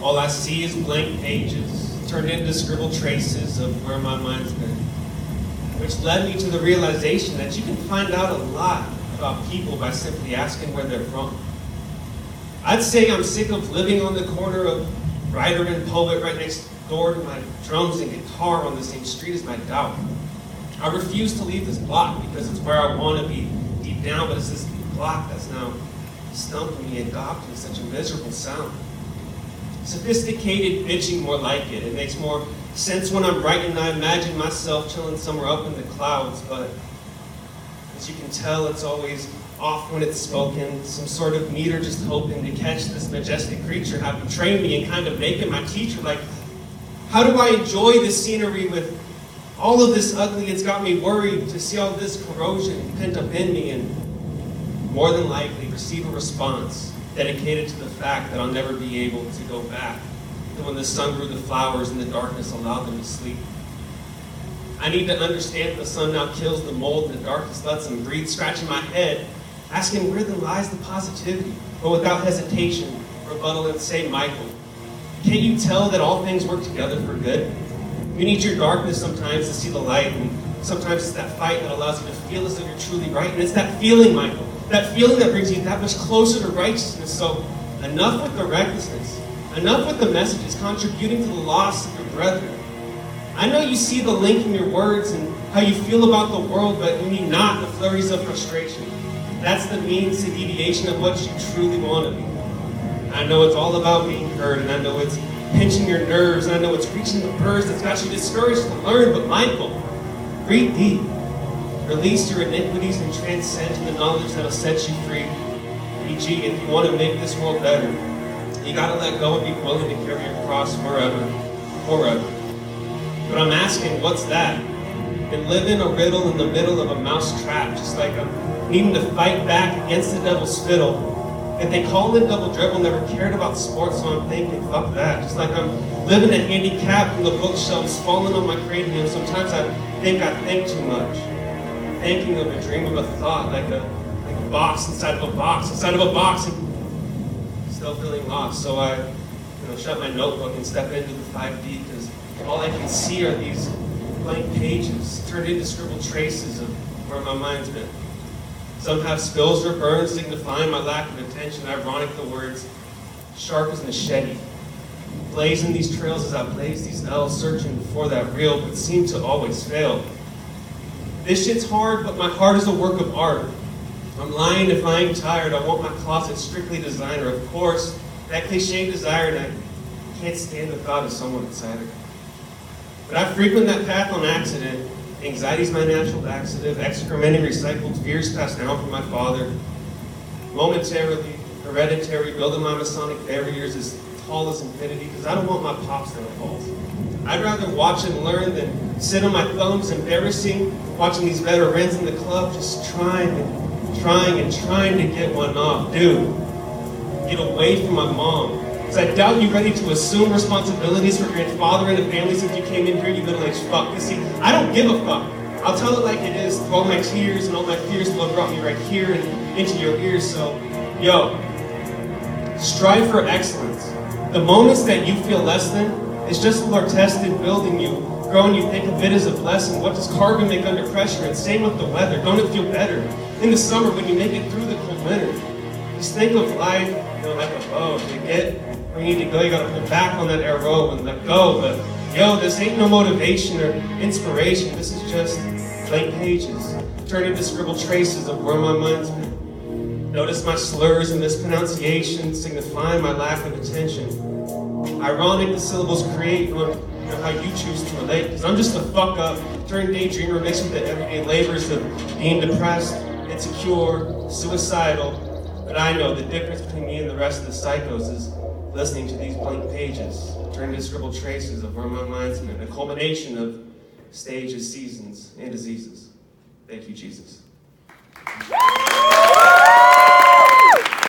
All I see is blank pages, turned into scribbled traces of where my mind's been. Which led me to the realization that you can find out a lot about people by simply asking where they're from. I'd say I'm sick of living on the corner of writer and poet right next door to my drums and guitar on the same street as my doubt. I refuse to leave this block because it's where I want to be deep down, but it's this block that's now stumping me and adopting such a miserable sound. Sophisticated bitching, more like it. It makes more sense when I'm writing. I imagine myself chilling somewhere up in the clouds, but as you can tell, it's always off when it's spoken. Some sort of meter just hoping to catch this majestic creature having trained me and kind of making my teacher. Like, how do I enjoy this scenery with all of this ugly? It's got me worried to see all this corrosion pent up in me and more than likely receive a response dedicated to the fact that I'll never be able to go back to when the sun grew the flowers and the darkness allowed them to sleep. I need to understand that the sun now kills the mold and the darkness lets them breathe, scratching my head, asking where then lies the positivity, but without hesitation, rebuttal and say, Michael, can't you tell that all things work together for good? You need your darkness sometimes to see the light, and sometimes it's that fight that allows you to feel as though you're truly right, and it's that feeling, Michael, that feeling that brings you that much closer to righteousness. So enough with the recklessness, enough with the messages contributing to the loss of your brethren. I know you see the link in your words and how you feel about the world, but you need not the flurries of frustration. That's the means to deviation of what you truly want to be. I know it's all about being heard, and I know it's pinching your nerves, and I know it's reaching the birds that's got you discouraged to learn, but Michael, breathe deep. Release your iniquities and transcend to the knowledge that'll set you free. E.g., if you want to make this world better, you gotta let go and be willing to carry your cross forever. But I'm asking, what's that? Been living a riddle in the middle of a mouse trap, just like I'm needing to fight back against the devil's fiddle. If they call it double dribble, never cared about sports, so I'm thinking, fuck that. Just like I'm living a handicap from the bookshelves, falling on my cranium. Sometimes I think too much. Thinking of a dream of a thought, like a box inside of a box, and still feeling lost. So I shut my notebook and step into the 5D, because all I can see are these blank pages turned into scribbled traces of where my mind's been. Some have spills or burns signifying my lack of attention. Ironic, the words sharp as machete. Blazing these trails as I blaze these L's, searching for that real, but seem to always fail. This shit's hard, but my heart is a work of art. I'm lying if I ain't tired. I want my closet strictly designer. Of course, that cliche desire, and I can't stand the thought of someone inside it. But I frequent that path on accident. Anxiety's my natural laxative, excrementing recycled fears passed down from my father. Momentarily, hereditary, building my Masonic barriers as tall as infinity, because I don't want my pops to fall. I'd rather watch and learn than sit on my thumbs embarrassing, watching these veterans in the club just trying to get one off. Dude, get away from my mom. Because I doubt you're ready to assume responsibilities for your father and a family since you came in here, you middle-aged fuck. You see, I don't give a fuck. I'll tell it like it is, through all my tears and all my fears, love brought me right here and into your ears. So, yo, strive for excellence. The moments that you feel less than is just what we're tested, building you, growing you think of it as a blessing. What does carbon make under pressure? And same with the weather. Don't it feel better in the summer when you make it through the cold winter? Just think of life, like a bow. To get where you need to go, you gotta pull back on that arrow and let go. But yo, this ain't no motivation or inspiration. This is just blank pages, turned into scribbled traces of where my mind's been. Notice my slurs and mispronunciations signifying my lack of attention. Ironic, the syllables create on how you choose to relate. Because I'm just a fuck up, turned daydreamer mixed with the everyday labors of being depressed, insecure, suicidal. But I know the difference between me and the rest of the psychos is listening to these blank pages, turned into scribbled traces of where my mind's been, a culmination of stages, seasons, and diseases. Thank you, Jesus.